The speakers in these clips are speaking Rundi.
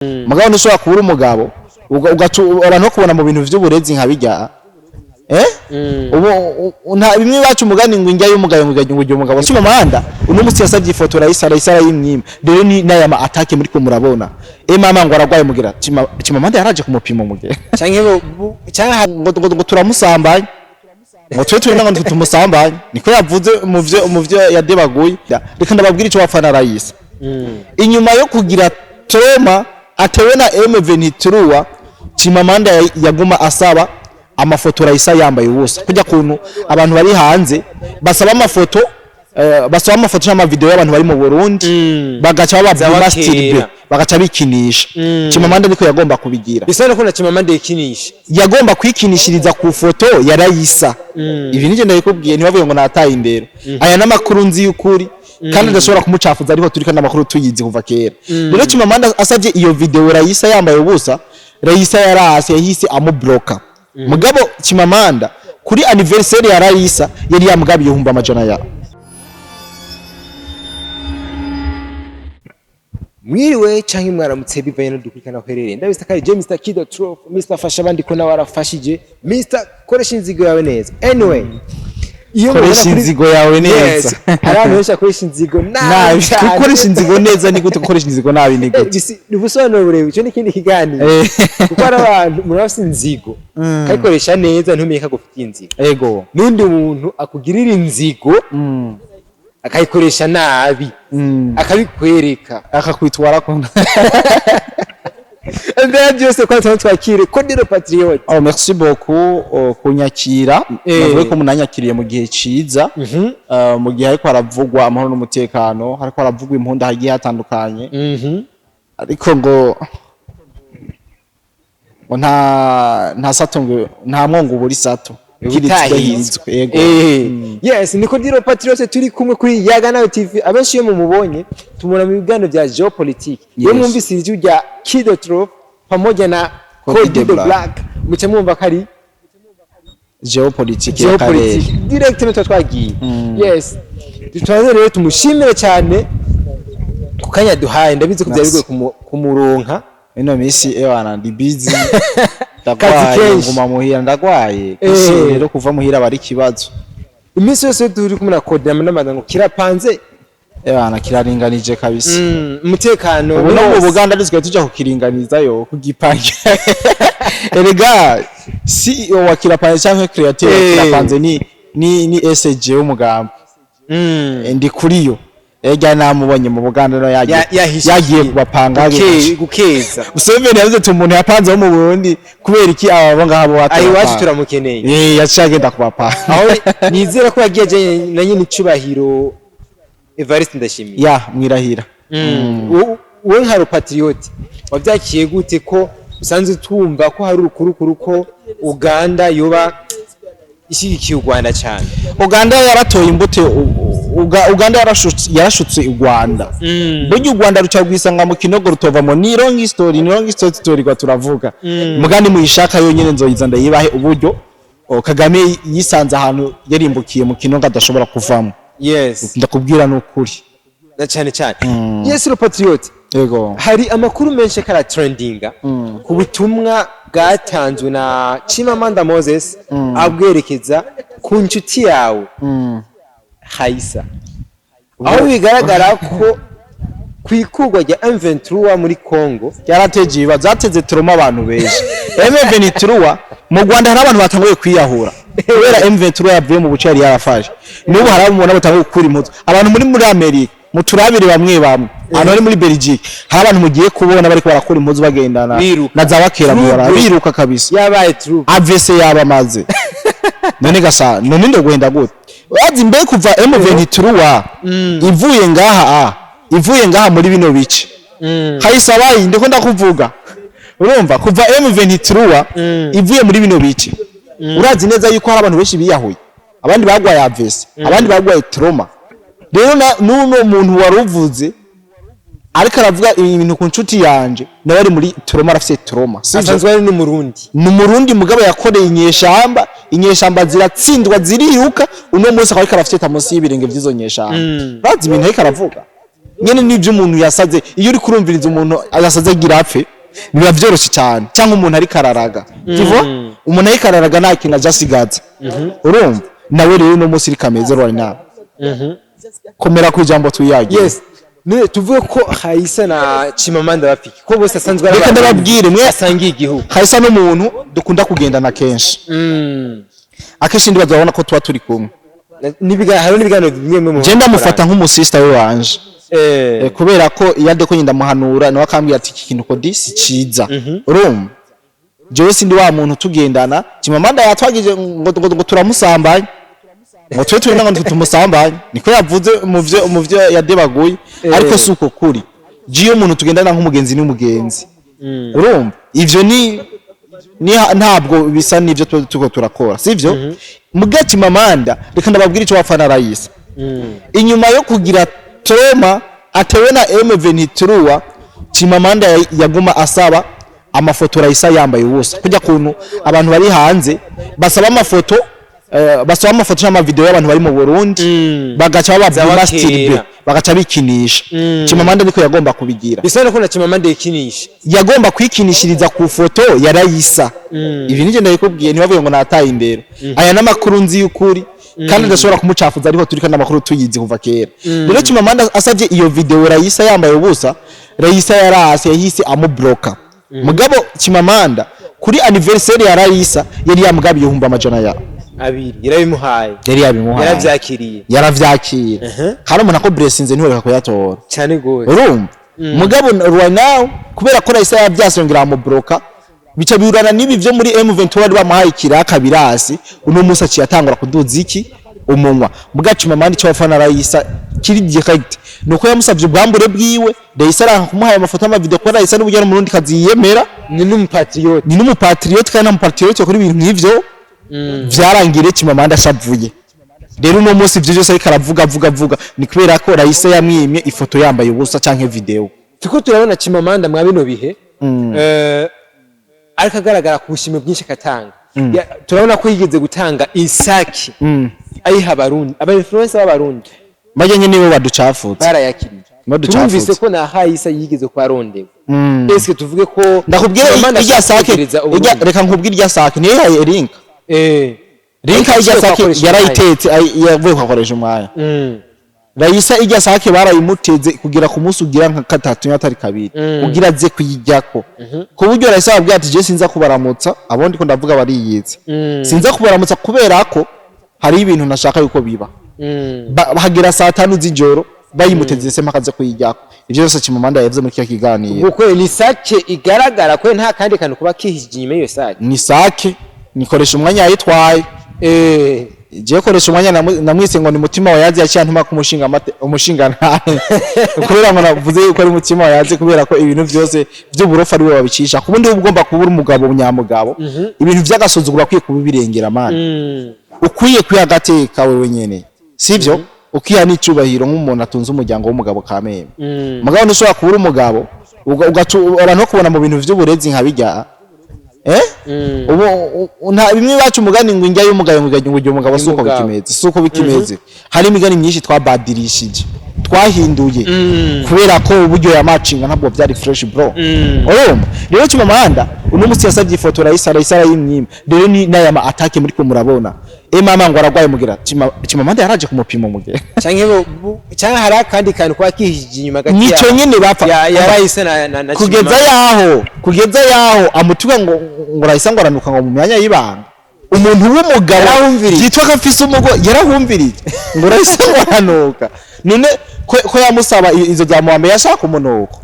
mugabo ntushobora kubura umugabo ugacura no kubona mu bintu vy'uburezi nka bijya ubu nta bimwe bacu umugani ngo injya y'umugabo ngo ujye umugabo cyo manda uno musi yasavye ifoto Raisa y'imwima rero ni naya ma attaque muri ko murabona mama ngo aragwaye mugira cima manda yaraje kumupima mugira ngo turamusambanye ngo twe ngo tumusambanye niko yavuze mu vyo yadebaguye reka ndababwira ico wafana Raisa inyuma yo kugira trauma atewe na M23 Chimamanda yaguma asaba amafoto Raisa yambaye ubusa kujya kuntu abantu bari hanze basaba amafoto n'ama video y'abantu bari mu Burundi bagacha babastirbe bagacha bikinisha Chimamanda niko yagomba kubigira bisana ko na Chimamanda yikinisha yagomba kwikinishiriza ku foto ya Raisa ibi nije ndabikubwiye ntibavuye ngo nataye indero aya namakuru nzi y'ukuri kandi ndashobora kumucafuza ariko turi kandi amakuru tuyizi kuva kera rero Chimamanda asavye iyo video Raisa yambaye ubusa Raisa yarase yahise amubloka mugabo Chimamanda kuri anniversaire ya Raisa yari yamugabiye humba amajana ya mwiriwe canke mwaramutse bivanye no dukurikana kwerere ndabista kari James Mr Kido Trophy Mr Fasha bandi ko nawe arafashije Mr koresha inzigo yawe neza anyway iyo koresha inzigo yawe neza abantu benshi koresha inzigo nabi koresha inzigo neza ni gute koresha inzigo nabi ni gute nibusobanuro burewe cyo nikindi kiganiro kuko abantu murafite inzigo kayikoresha neza ntumeye kagufitiye inzigo ego nundi muntu akugirira inzigo akayikoresha nabi akabikwereka akakwitwara ko Ndaya byose kwa twakire Kodiro Patriot. Oh merci beaucoup kunyakira navuye ko munanyakiriye mu gihe ciza mu gihe ariko aravugwa amahoro n'umutekano ariko aravugwa impundu hagiye hatandukanye ariko ngo nta sato ngo nta mwongo buri sato kiritswe yego yes ni Kodiro Patriot turi kumwe kuri Yaga Nawe TV abenshi yo mumubonye tumura mu biganiro bya geopolitique yo mwumvise ijwi rya Kido Trophy pamoja na Code the Black muce mwumva kari geopolitique ya kare direct metwa twagiye yes tutaze rero tumushimire cyane kukanya duhaye ndabizi ko byari kumuronka ino misi ewana ndi busy ndagwaye nguma muhira ndagwaye rero kuva muhira bari kibazo imisi yose turi kumwe na Code n'amanda ngo kirapanze ewana kiraringanije kabisa umutekano ubu no mu Buganda duzwe tuja kukiringanizayo kugipange erega CEO wa kirapanze cyangwa createur kirapanze ni SG w'umugambo ndi kuriyo ejya namubonye mu Buganda no yagiye kubapanga gukeza Museveni yavuze ati umuntu yapanze mu Burundi kubera iki abo ngabo ayi wacu turamukeneye yacagenda kubapanga aho nizera ko yagiye na nyine icubahiro Evariste Ndashimiye ya mwirahira we nka Patriot wabyakiye gute ko usanze tumva ko hari urukuru ko Uganda yoba ishigikiye u Rwanda cyane Uganda yaratoye imbuto Uganda yarashutse u Rwanda buryo u Rwanda rucagwisanga mu kinogo rutovamo ni long story kwa turavuga mugandi muyishaka yonyene nzoyiza ndayibahe uburyo Kagame yisanze ahantu yarimbukiye mu kinogo adashobora kuvamo yes ndakubwira n'ukuri na cyane yes Patriot yego hari amakuru menshi kara trendinga ku butumwa bwatanzwe na Chimamanda Moses abwerekeza ku nshuti yawe Raisa aho bigaragara ko kwikugwa rya M23 muri Congo yarateje bazateze turoma abantu beje M23 mu Rwanda hari abantu batanguye kwiyahura kubera M23 yavuye mu bucari yarafashe n'ubu hari abamubona batanguye gukura impuzu abantu muri Amerika muturabire bamwe ano ari muri Belgique hari abantu mugiye kubona bari barakora impuzu bagendana na za bakera mu biruka kabisa yabaye true avese yabamaze none gasa none ndogwenda gute wazi mbe kuva M23 ivuye ngaha muri bino bice hayisabaye ndiko ndakuvuga urumva kuva M23 ivuye muri bino bice urazi neza yuko hari abantu benshi biyahuye abandi bagwaye avese abandi bagwaye trauma rero nuno muntu waruvuze ariko aravuga ibintu ku nshuti yanje nawe ari muri trauma arafite trauma asanzwe ari ni murundi mugabo yakoreye inyeshamba ziratsindwa ziriruka uno munsi akaba arafite tamusi y'ibirenge by'izo nyeshamba bazi ibintu ariko aravuga nyene n'ivyo umuntu yasaze iyo uri kurumviriza umuntu yasaze girapfe biba vyoroshye cyane cyangwa umuntu ari kararaga kivo umuntu ari kararaga nta kintu ajasigaza urumva nawe rero no musi rikameze right now komera ku ijambo tuyagiye yes ne tuvuge ko Haisa na Chimamanda bafiki ko bose asanzwe reka ndababwire mwe asangiye igihugu Haisa n'umuntu dukunda kugendana kenshi akenshi ndibaza babona ko tuba turi kumwe hari n'ibiganiro bimwe mu genda mufata nk'umusista we wanje kubera ko iyade ko ndamuhanura nawe akambwira ati iki kintu ko disi ciza urumva jewe sindi wa muntu tugendana Chimamanda yatwagije ngo turamusambanye ngo twe turi ngo tumusambanye niko yavuze mu vyo yadebaguye ariko suko kuri jiyo umuntu tugendana nk'umugenzi n'umugenzi urumva ivyo ni ntabwo bisa n'ivyo tuko turakora sivyo muga Chimamanda reka ndababwira ico wafana Raisa inyuma yo kugira Troma atewe na M23 Chimamanda yaguma asaba amafoto Raisa yambaye ubusa kujya kuntu abantu bari hanze basaba amafoto n'ama video y'abantu bari mu Burundi bagaca babamasterbe bagaca bikinisha Chimamanda niko yagomba kubigira bisone ko na Chimamanda yikinisha yagomba kwikinishiriza ku foto ya Raisa ibi nije ndabikubwiye ntibavuye ngo nataye imbere aya namakuru nzi y'ukuri kandi ndashobora kumucafuza ariko turi kandi amakuru tuyizi kuva kera rero Chimamanda asavye iyo video Raisa yambaye ubusa Raisa yarase yahise amubloka mugabo Chimamanda kuri anniversaire ya Raisa yari yamugabiye 100 abiri yarabimuhaye yaravyakiriye hari umuntu ako blessinze ntiwe ko yatora cyane gose urumva mugabo right now kubera ko Raisa yavyasongera amubloka bica biurana nibi vyo muri M23 bari bamuhaye kiraka birasi uno musa ci yatangura kuduza iki umunwa muga Chimamanda cyo bafana Raisa kiri direct nuko yamusavye ubwambure bwiwe Raisa aranka kumuhaye amafoto ama video ko Raisa n'ubujya mu Burundi kazi yemera ni n'umupatriote kandi n'umupatriote kuri ibintu nk'ivyo vyarangire Chimamanda ashavuye rero uno munsi ivyo byose ariko aravuga ni kubera ko Raisa yamwimye ifoto yambaye ubusa canke video tuko turabona Chimamanda mwa bino bihe ariko agaragara ku bushime bwinshi katanga turabona ko yigeze gutanga isaki ayiha abarundi aba-influencer b'abarundi maje nyene nibo baducafuza barayakiriye turumvise ko na Haisa yigeze kwa ronde eske tuvuge ko ndakubwira irya sake reka nkubwira irya sake niyo yaye link irya sake yarayitetse yavuye kwakoresha umwanya Raisa irya sake barayimuteze kugira ku munsi ugira nka katatu atari kabiri kugira ze kuyijyako ku buryo Raisa ababwira ati je sinza kubaramutsa abondi ko ndavuga bariyize sinza kubaramutsa kubera ko hari ibintu nashaka yuko biba bahagira saa 5 z'ijoro bayimuteze se makaze kuyijyako ivyo byose Chimamanda yavuze muri kiganiro uko ni sake igaragara ko nta kandi kantu kuba kihije inyuma iyo sake ni sake nikoresha umwanya yitwaye je koresha umwanya namwise ngo ni mutima wa yazi yacyantuma umushinga ntahe kubera ngo navuze yuko ari mutima wa yazi kubera ko ibintu byose by'uburofa ari we wabicisha kubundi ugomba kubura umugabo unyamugabo ibintu by'agasuzugura kwiye kubirengera man ukwiye kwiyagateka wewe nyene sivyo ukiya n'icubahiro nk'umuntu atunze umuryango w'umugabo kameme mugabo ntushobora kubura umugabo ugacura no kubona mu bintu by'uburezi nka bijya nta bimwe bacu umugani ngo injya y'umugabo ngo umugabo suko bikimeze hari imigani myinshi twabadirishije twahinduye kubera ko uburyo ya matching ntabwo byari fresh bro rero Chimamanda uno musi yasabye ifoto Raisa yimwima rero ni naya attaque muri ko murabona mama ngo aragwaye mugira Chimamanda yaraje kumupima umugera cyangwa hari kandi kantu kwa kihije inyuma gati nico nyene bapfa ya Raisa na kugeza yaho amutuka ngo Raisa ngo aranuka ngo mu myanya y'ibanga umuntu w'umugabo yitwa gafise umugo yarahumvirije ngo Raisa ngo aranuka none ko yamusaba izo za muhambe yashaka umunuko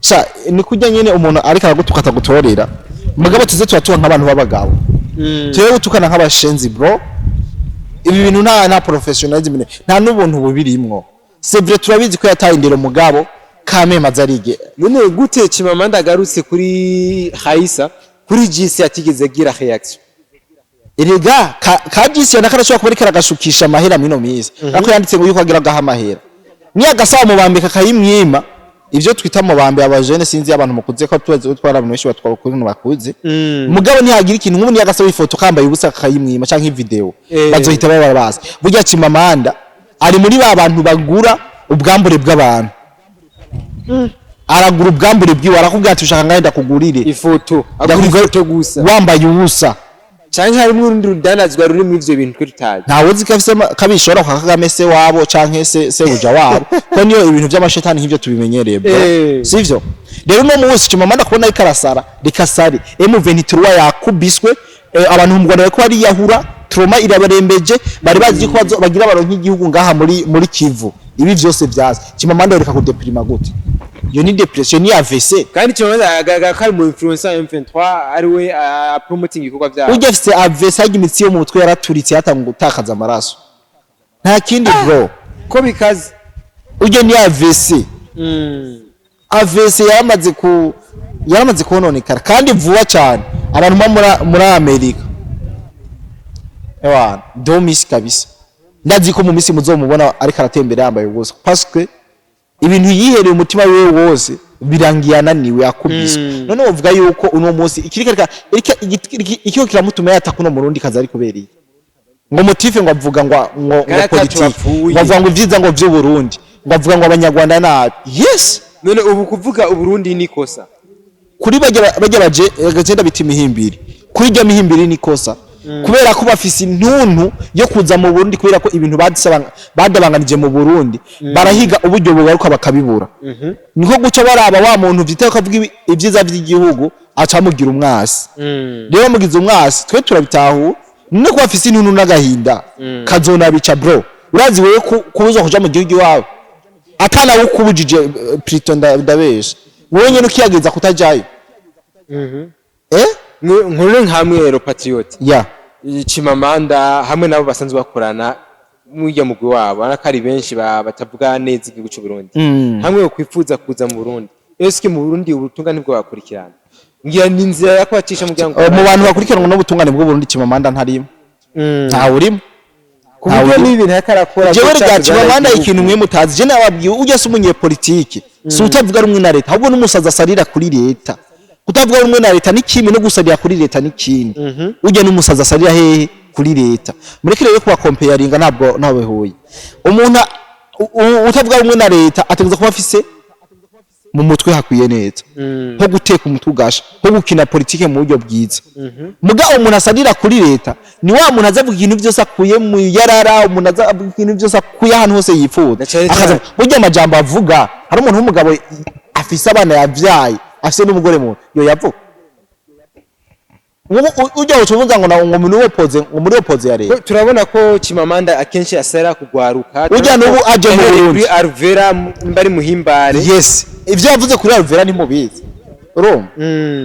cha ni kujya nyene umuntu ariko aragutukata gutorera mugabo tuze tuba nk'abantu b'abagabo tewe gutukana nk'abashenzi bro ibi bintu nta professionalism nta n'ubuntu bubirimwo c'est vrai turabizi ko yataye indero mugabo kameme azarige none gute Chimamanda agarutse kuri Haisa kuri GC yatigeze gira reaction erega ka GC nakarashobora kuba ariko aragashukisha amahera mino miza ariko yanditse ngo yuko agira gahamahera ni agasaba mubambeka kayimwima ivyo twita mubambe abajene sinzi abantu mukuze ko tubaze twara abantu benshi batwara kuri no bakuze mugabo ntihagira ikintu nk'ubu ni agasaba ifoto kambaye ubusa kayimwima canke video bazohita baba bazi burya Chimamanda ari muri ba bantu bagura ubwambure bw'abantu aragura ubwambure bwiwe arakubwira ati ushaka ngahenda kugurire ifoto agura ifoto gusa wambaye ubusa canke harimo urundi rudanazwa ruri muri ivyo bintu tutazi ntawe uzi ko afise kabishora kwa Kagame se wabo canke se uja wabo ko niyo ibintu by'amashetani nk'ivyo tubimenyereye bro sivyo rero no munsi Chimamanda kubona ikarasara rikasari M23 yakubiswe abantu mu Rwanda ko ari yahura trauma irabarembeje bari bazi ko bagira baronka igihugu ngaha muri Kivu ibi vyose vyaza Chimamanda reka kudeprima gute yo ni depression ni AVC kandi Chimamanda agakari mu influencer M23 ari we promoting ibikorwa vyawo uje afise AVC agimitsi yo mu mutwe yaraturitse hatanga gutakaza amaraso nta kindi bro ko bikaze uje ni AVC AVC yaramaze kononekara kandi vuba cyane abantu muri Amerika ewana domis kabisa ndazi ko mu misi muzomubona ariko aratembera yambaye ubusa parce que ibintu yihereye umutima wewe wose birangiye ananiwe akubise none uvuga yuko uno munsi ikiko kiramutuma yatakuno mu Burundi kaza ari kubereye ngo motive ngo avuga ngo politiki ngo avuga ngo ivyiza ngo vy'u Burundi ngo avuga ngo abanyarwanda nabi yes none ubu kuvuga u Burundi ni kosa kuri bajya baje gagenda biti mihimbiri kuri rya mihimbiri ni kosa kubera ko bafise intuntu yo kuza mu Burundi kubera ko ibintu badabanganije mu Burundi barahiga uburyo bugaruka bakabibura niko guca baraba wa muntu vyiteka kavuga ivyiza by'igihugu aca mugira umwasi rero mugize umwasi twe turabitahu none ko bafise intuntu n'agahinda kazona bica bro urazi wewe kubuza kuja mu gihugu wawe atana ukubujije Prito ndabesha wowe nyene ukiyageza kutajayo nkuru nkamwe rero patriot ya Chimamanda hamwe nabo basanzwe bakorana mujya mugwi wabo arakari benshi batavuga neza igihugu cy'u Burundi hamwe kwifuza kuza mu Burundi eske mu Burundi ubutungane bwo bakurikirana ngira ninzira yakwacisha muryango mu bantu bakurikirana n'ubutungane bwo Burundi Chimamanda ntarimo nta urimo kubwo n'ibintu yakarakora jewe rya Chimamanda ikintu mwe mutazi je nababwiye ujye sumunye politiki si utavuga rumwe na leta ahubwo n'umusaza asarira kuri leta kutavuga rumwe na leta n'ikimi no gusarira kuri leta n'ikindi ujye n'umusaza asarira hehe kuri leta mureke rero kuba comparinga ntabwo nabehuye umuntu utavuga rumwe na leta ategeza kuba afise mu mutwe hakwiye neza nko guteka umutugasha nko gukina politike mu buryo bwiza muga umuntu asarira kuri leta ni wa muntu azavuga ikintu byose akuye mu yarara umuntu azavuga ikintu byose akuye ahantu hose yifuza akaza burya amajambo avuga hari umuntu w'umugabo afise abana yavyaye afise n'umugore mu yo yavuga ujya ucubuza ngo muri opoze ya leta turabona ko Chimamanda akenshi asara kugwaruka ujya n'ubu aje mu Burundi Arvera mbari muhimbare yes ivyo yavuze kuri Arvera ni mubizi rom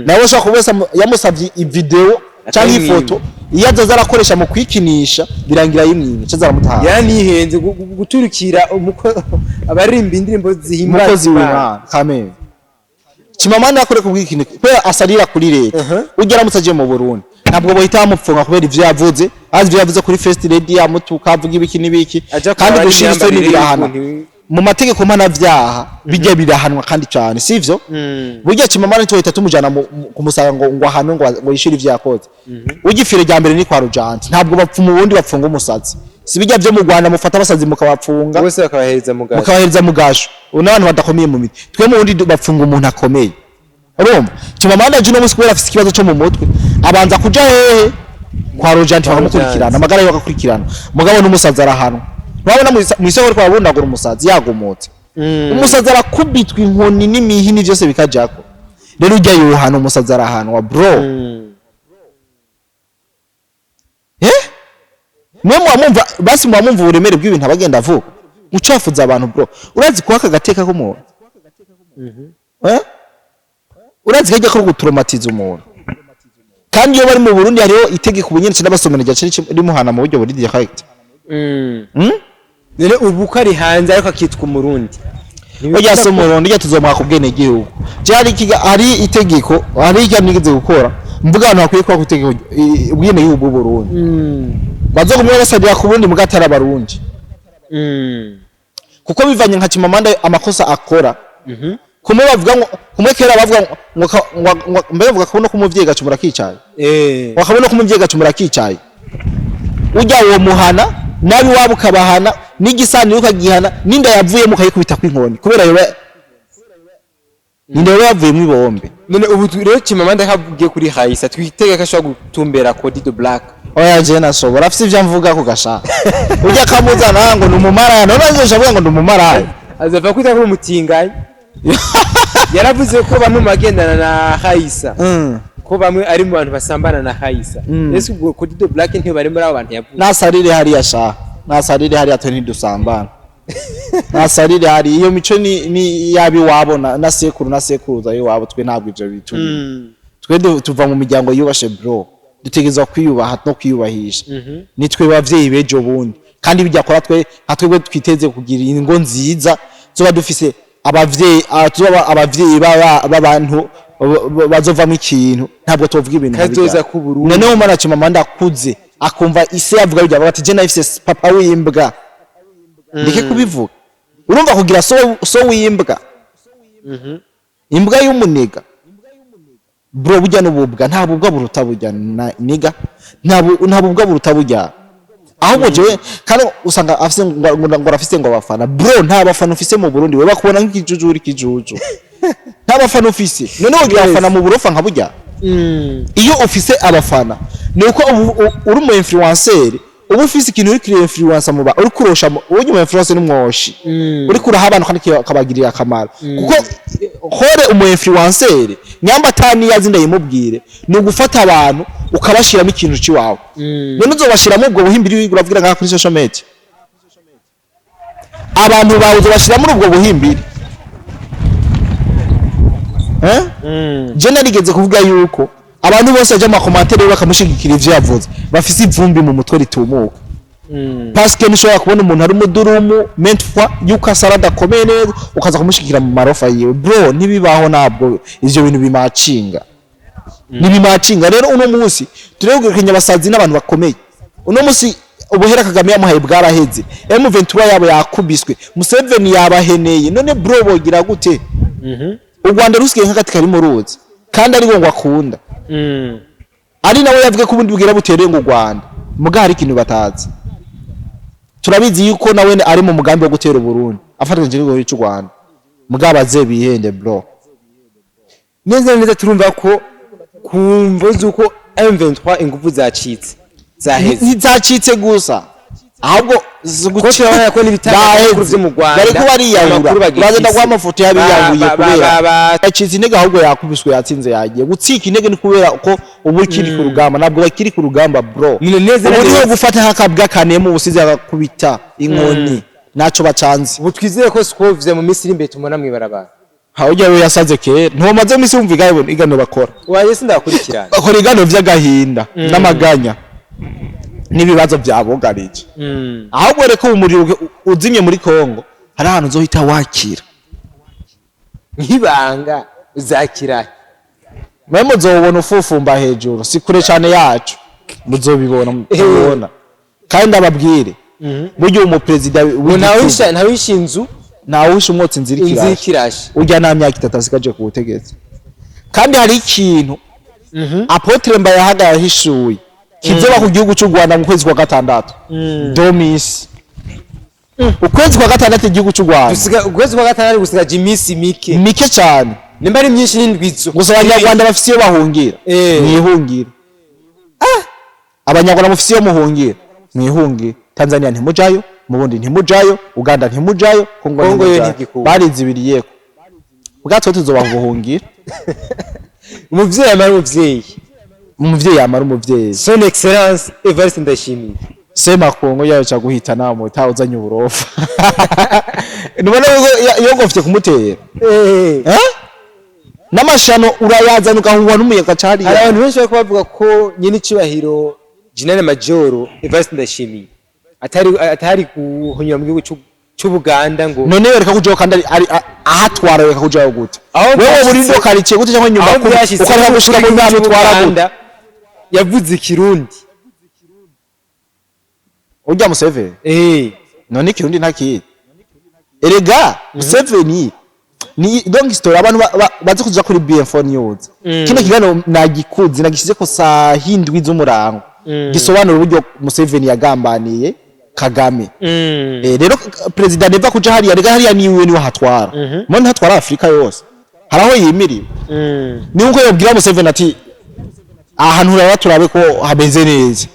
nawe shaka kubesa yamusavye ivideo cyangwa ifoto iyo azaza arakoresha mu kwikinisha birangira yimwine cyo zaramutaha yanihenze guturukira abaririmba indirimbo zihimbaza umukozi w'Imana amen Chimamanda yakore kubwikine kubera asarira kuri leta ugera mutaje mu Burundi ntabwo bohita bamupfunga kubera ivyo yavuze azi ivyo yavuze kuri first lady yamutuka avuga ibiki n'ibiki kandi gushiritse n'ibirahana mu mategeko mpanavyaha bijya birahanwa kandi cyane sivyo burya Chimamanda cyo hita tumujana kumusanga ngo ahanwe ngo yishira ivyo yakoze ugifire rya mbere ni kwa Rujanti ntabwo bapfuma ubundi bapfunga umusazi sibijya byo mu Rwanda mufata basazi mukabapfunga bose bakabahereza mugasho n'abantu badakomeye mu miti twe mu bundi bapfunga umuntu akomeye urumva Chimamanda je no musi kubera afise ikibazo cyo mu mutwe abanza kuja hehe kwa Rujanti bakamukurikirana amagara yo bakakurikirana mugabo n'umusazi arahanwa babona mu isoko kwa bundagura umusazi yagumutse umusazi arakubitwa inkoni n'imihini byose bikajako rero ujya Yohana umusazi arahanwa bro mwe mwamumva basi mwamumva uburemere bw'ibintu abagenda avuga ucafuza abantu bro urazi kuhaka agateka ko umuntu urazi kajya ko gutraumatiza umuntu kandi iyo bari mu Burundi hariho itegeko ubunyene n'abasomera rya rimuhana mu buryo buri direct none ubu ko ari hanze ariko akitwa umurundi ujya so umurundi ujya tuzomwaka ubwene gihugu hari itegeko hari icyo nigeze gukora mvuga abantu bakwiye kwa gutegeko ubwene y'ubu Burundi bazogumwe basadira ku Burundi mugatara abarundi kuko bivanye nka Chimamanda amakosa akora kumwe bavuga ngo kumwe kera bavuga ngo mbe bavuga ko no kumuvyiga gacumura kicaye wakabona ko umuvyiga gacumura kicaye ujya uwo muhana nabi wabo kabahana n'igisani ukagihana ninda yavuyemo ukayikubita kw'inkoni kubera yoba ninda yavuyemo ibombe. none ubu rero Chimamanda kavugiye kuri Haisa twitege ko ashobora gutumbera Cody the Black. Oya je nasobora afite ivyo mvuga ko gasha ujya kamuzana ngo numumara none azoje avuga ngo ndumumara azava kwita ko umutinganyi yaravuze ko bamwe magendana na Haisa ko bamwe ari mu bantu basambana na Haisa ese ubwo Cody the Black ntiyo bari muri abo bantu yavuze nasarire hari yasha nasarire hari atoni dusambana nasarire hari iyo mico ni yabi wabona na sekuruza yo wabo twe ntabwo ivyo bitu twe tuva mu miryango yubashe bro dutegezwa kwiyubaha no kwiyubahisha nitwe bavyeyi bejo bundi kandi bijya kora twebwe twiteze kugira ingo nziza zoba dufise abavyeyi b'abantu bazovamo ikintu ntabwo tovuga ibintu kazoza ku Burundi none umwana Chimamanda akuze akumva ise yavuga bijya bati je nafise papa w'imbwa ndike kubivuga urumva kugira so w'imbwa imbwa y'umuniga bro bujya n'ububwa nta bubwa buruta bujya niga nta bubwa buruta bujya ahubwo jewe kandi usanga afise ngo rafise ngo abafana bro nta bafana ufise mu Burundi we bakubona nk'ikijuju nta bafana ufise none wogira abafana mu burofa nka bujya iyo ufise abafana nuko uri mu influencer ubu ufise ikintu uri create influencer mu ba uri kurosha ubu mu influencer n'umwoshi uri kuraha abantu kandi kabagirira akamaro kuko hore umu influencer nyamba tani yazinda yimubwire no gufata abantu ukabashiramo ikintu ciwawe none uzobashiramo ubwo buhimbiri wiguravugira nka kuri social media abantu bawe uzobashiramo ubwo buhimbiri je narigeze kuvuga yuko abantu bose aje mu commentaire bakamushigikira ivyo yavuze bafise ivumbi mu mutwe ritumuka parce que nishobora kubona umuntu ari mudurumu mentwa yuko asarada komeye neza ukaza kumushigikira mu marofa yiwe bro nibibaho nabwo ivyo bintu bimacinga nibimacinga rero uno munsi turegukenya abasazi n'abantu bakomeye uno munsi ubuhera Kagame yamuhaye bwaraheze M23 yabo yakubiswe Museveni yabaheneye none bro bogira gute u Rwanda rusigaye nk'akati kari mu ruzi kandi ari ngo akunda ari nawe yavuga ko ubundi bwira butereye ngo Rwanda muga hari ikintu batazi turabizi yuko nawe ari mu mugambi wo gutera Burundi afatanyije n'u cy'u Rwanda muga baze bihende bro neza turumva ko kumvoza uko M23 ingufu zacitse zacitse gusa ahubwo gucira ko n'ibitaro byo mu Rwanda bari ko bariyahura bazenda kwa amafoto yabiyanguye kubera acize intege ahubwo yakubiswe yatsinze yagiye gutsika intege ni kubera uko ubu kiri ku rugamba nabwo bakiri ku rugamba bro ubu gufata hakabwa kanemo ubusize akakubita inkoni naco bacanze ubu twizeye ko skovye mu misiri imbere tumona mwibarabara hawujya we yasaze ke ntomaze misi umviga igano bakora waje sindakurikirana bakora igano vy'agahinda n'amaganya nibibazo byabogarije ahubwo reko umuriro uzimye muri Kongo hari ahantu uzohita wakira nkibanga uzakira mwe muzobona ufufumba hejuru sikure cyane yacu muzobibona kandi ababwire buryo umu president nawisha inzu nawisha umwotsi nzirikiraje ujya na myaka 3 asikaje ku butegetsi kandi hari ikintu Apotre Mbayahaga yahishuye kizoba ku gihugu cy'u Rwanda mu kwezi kwa gatandatu domisi ukwezi kwa gatandatu igihugu cy'u Rwanda ukwezi kwa gatandatu gusigaje iminsi mike cyane nimba ari myinshi n'indwizo gusa abanyarwanda bafise iyo bahungira mwihungira abanyarwanda mufise iyo muhungira mwihungira Tanzania ntimujayo mu Burundi ntimujayo Uganda ntimujayo Kongo barizibiriyeko ubwatwe tuzoba guhungira umuvyeyi amara umuvyeyi amara umuvyeyi son excellence Evariste Ndayishimiye sema Kongo yayo cha guhita namo utawuzanye uburofa nubona yo gofite kumutera namashano urayazana ugahuwa n'umuyaga cyari hari abantu benshi bako bavuga ko nyine cibahiro General Major Evariste Ndayishimiye atari kuhonyura mu gihugu cy'Ubuganda ngo none reka kujo kandi ari ahatwara reka kujo gute wewe burindo karice gute cyangwa nyuma ko uko gushika mu ntara twara yavuze Kirundi ujya Museveni none Kirundi ntakiri erega Museveni ni donc story abantu baze kuja kuri BF4 News kino kigano nagikuzi nagishize ko saa hindwi z'umurango gisobanura uburyo Museveni yagambaniye Kagame rero president neva kuja hariya rega hariya niwe niwe hatwara mo ntatwara Afrika yose haraho yimiriwe ni uko yobwira Museveni ati ahantu raba turabe ko habeze neza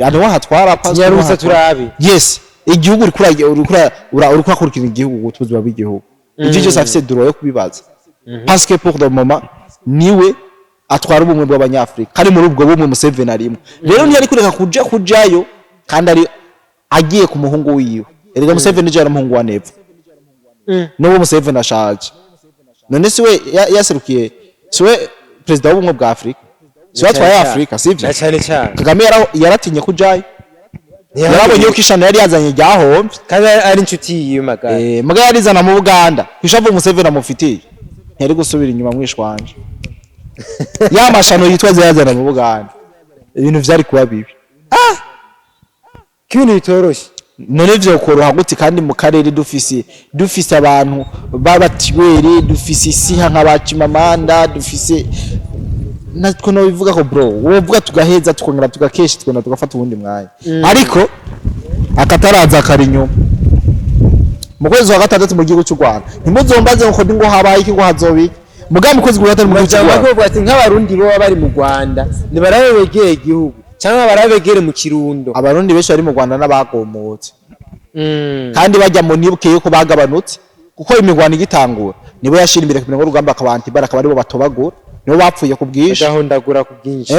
ano hatwara yarusa turabe yes igihugu urikura kurikira igihugu gutuzwa b'igihugu ivyo cyose afise droit yo kubibaza parce que pour le moment niwe atwara ubumwe bw'abanyafrika kandi muri ubwo bumwe Museveni arimo rero ntiyari kureka kujayo kandi ari agiye ku muhungu wiwe erega Museveni je aramuhungu wa Neva n'uwo Museveni ashaje none siwe yaserukiye siwe president w'ubumwe bwa Afrika siwe atwaye Afrika sivyo cyane cyane Kagame yaratinye kujayo yarabonye ko ishano yari yazanye ryahomvye kandi ari inshuti yiwe magara magara yarizana mu Buganda kishavu Museveni amufitiye ntiyari gusubira inyuma mwishwanje yamashano yitwaze yazana mu Buganda ibintu vyari kuba bibi kibintu bitoroshye none vyo koroha gute kandi mu karere dufise abantu babatiwere dufise isiha nk'abacimamanda dufise natwe no bivuga ko bro wovuga tugaheza tukongera tugakesha twenda tugafata ubundi mwanya ariko akataraza karinyo mu kwezi wa gatandatu mu gihugu cy'u Rwanda ntimuzombaze ngo ngo habaye iki ngo hazobi mugambi kwezi wa gatandatu mu gihugu cy'u Rwanda ati nk'abarundi bo bari mu Rwanda ni barabegeye igihugu cyangwa barabegere mu Kirundo abarundi benshi bari mu Rwanda n'abagomotse kandi bajya mu nibuke yuko bagabanutse kuko imigwano igitangura nibo yashira imbere ku mirongo rugamba akabanti baraka bari bo batobagura nibo bapfuye ku bwinshi gahondagura ku bwinshi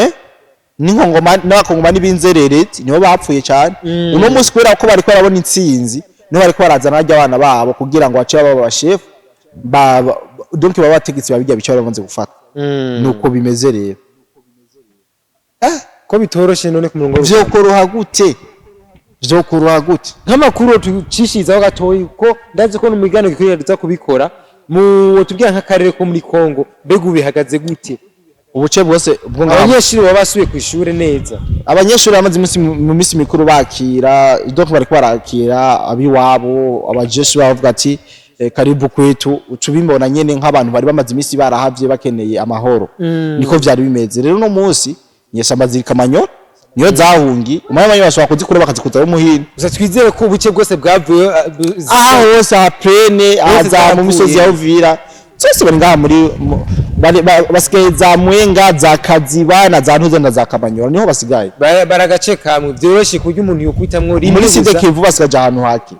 n'inkongoma n'abakongoma n'ibinzerereti nibo bapfuye cyane uno munsi kubera ko bari ko barabona intsinzi nibo bari ko barazana ajya abana babo kugira ngo bace baba chef donc baba bategetse babijya bicara bamaze gufata nuko bimeze rero ko bitoroshe none ku murongo vyo koroha gute nk'amakuru tucishizaho gatoyi ko ndazi ko n'umugano gikwiriye kubikora mu tubwira nk'akarere ko muri Kongo mbega ubihagaze gute ubuce bwose abanyeshuri baba basuye ku ishure neza abanyeshuri bamaze mu misi mikuru bakira donc bari kwarakira abiwabo abajeshi bavuga ati karibu kwetu ucubimbona nyene nk'abantu bari bamaze imisi barahavye bakeneye amahoro niko vyari bimeze rero no munsi nyesambazirika manyo niyo zahungi umwanya bashobora kuzikura bakazikuza mu muhini gusa twizere ko ubuce bwose bwavuye hose haprene aza mu misozi ya Uvira cyose bari ngaha muri basigaye za Mwenga za Kaziba na za Ntuze na za Kabanyora niho basigaye baragace kamwe byoroshye kurya umuntu yokwitamwo rimwe muri Side Kivu basigaje ahantu haki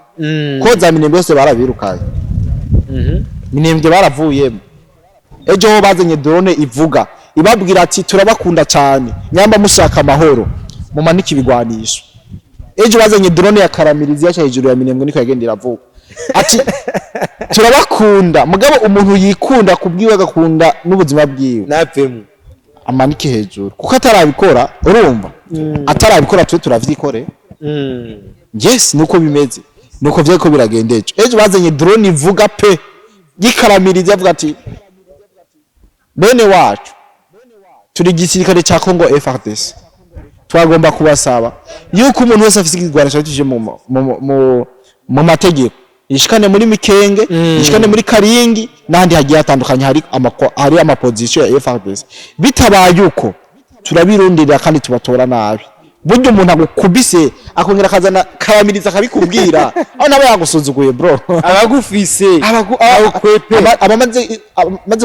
ko za Minembwe bose barabirukanye Minembwe baravuyemo ejo bazanye drone ivuga ibabwira ati turabakunda cyane nyamba mushaka amahoro mumanike ibigwanisho ejo bazanye drone ya karamirizi yacha hejuru ya Minembwe niko yagendera avuga ati turabakunda mugabo umuntu yikunda kubwiwe agakunda n'ubuzima bwiwe napemu amanike hejuru kuko atarabikora urumva atarabikora twe turavyikore yes nuko bimeze nuko vyeko biragendeje ejo bazanye drone ivuga pe yikaramirizi avuga ati bene wacu turi gisirikare cya Kongo FARDC twagomba kubasaba yuko umuntu wese afite igwanisho tuje mu mategeko ishikane muri Mikenge ishikane muri Karingi nandi hagiye atandukanye hari amaposition ya FARDC bitabaye uko turabirundira kandi tubatora nabi buryo umuntu agukubise akongera kazana karamiriza akabikubwira aho naba yagusuzuguye bro abagufise abakwepe abamaze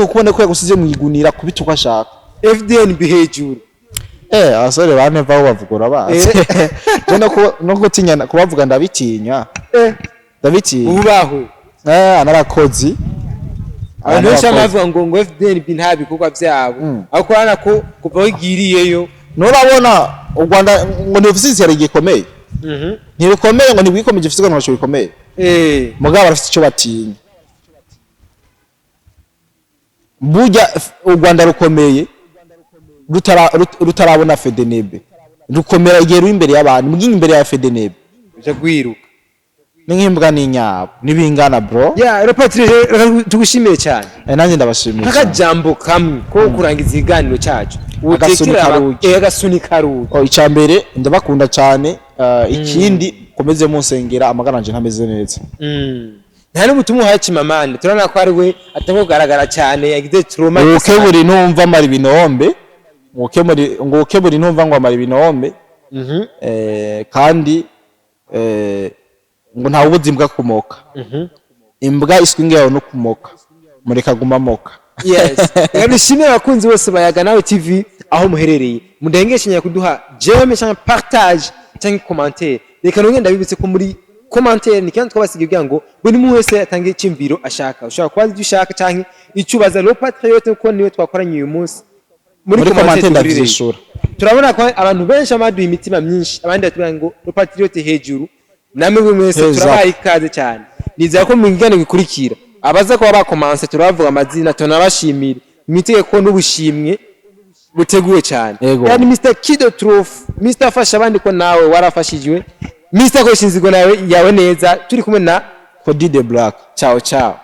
gukubona ko yagusize mu igunira kubituka ashaka FDN behejuru asore bane vaho bavugura bazi no gutinya kubavuga ndabitinya ndabitinya ubaho anarakozi abantu cyamavuga ngo FDN nta bikorwa byabo ariko urana ko kuva wigiriyeyo nurabona u Rwanda ngo n'ofisi yari gikomeye ntibikomeye ngo ntibwikomeje ufite ngo nasho bikomeye mugabo barafite icyo batinya burya u Rwanda rukomeye rutarabona FDNB rukomera igihe ruri imbere y'abantu muginye imbere ya FDNB uje gwiruka n'imbwa n'inyabo nibingana bro Repatrie tugushimiye cyane nanjye ndabashimiye akajambo kamwe ko kurangiza iganiro cyacu agasunika rugi icambere ndabakunda cyane ikindi komeze munsengera amagaranje ntameze neza nta n'ubutumwa hakimamande turana ko ari we atango kugaragara cyane yagize trauma ukeburi numva mari binombe ukeburi numva ngo amara ibinombe kandi ngo ntawe ubuze imbwa kumoka imbwa iswingi yawe no kumoka mureka guma moka. Yes. Nishimye abakunzi bose bayaga nawe TV aho muherereye. Mudengeshanya kuduha j'aime cyangwa partage cyangwa commentaire. Reka nongenda ndabibutse ko muri commentaire ni kandi twabasigiye ngo buri muntu wese atangiye ikimbiro ashaka. Ushaka kwaza icyo ushaka cyangwa icyo ubaza Le Patriote ko niwe twakoranye uyu munsi. Muri commentaire ndabishura. Turabona ko abantu benshi amaduye imitima myinshi abandi batubwira ngo Le Patriote hejuru. Namwe buri wese turabaye ikaze cyane. Nizera ko mwigane gikurikira. Abaza ko bakomanse turavuga amazina tunabashimira imitegeko n'ubushimwe buteguwe cyane. Yani Mr Kido Truth, Mr Fasha abandi ko nawe warafashijwe, Mr Koshinzigo nawe yawe neza turi kumwe na Kodi the Black. Ciao ciao.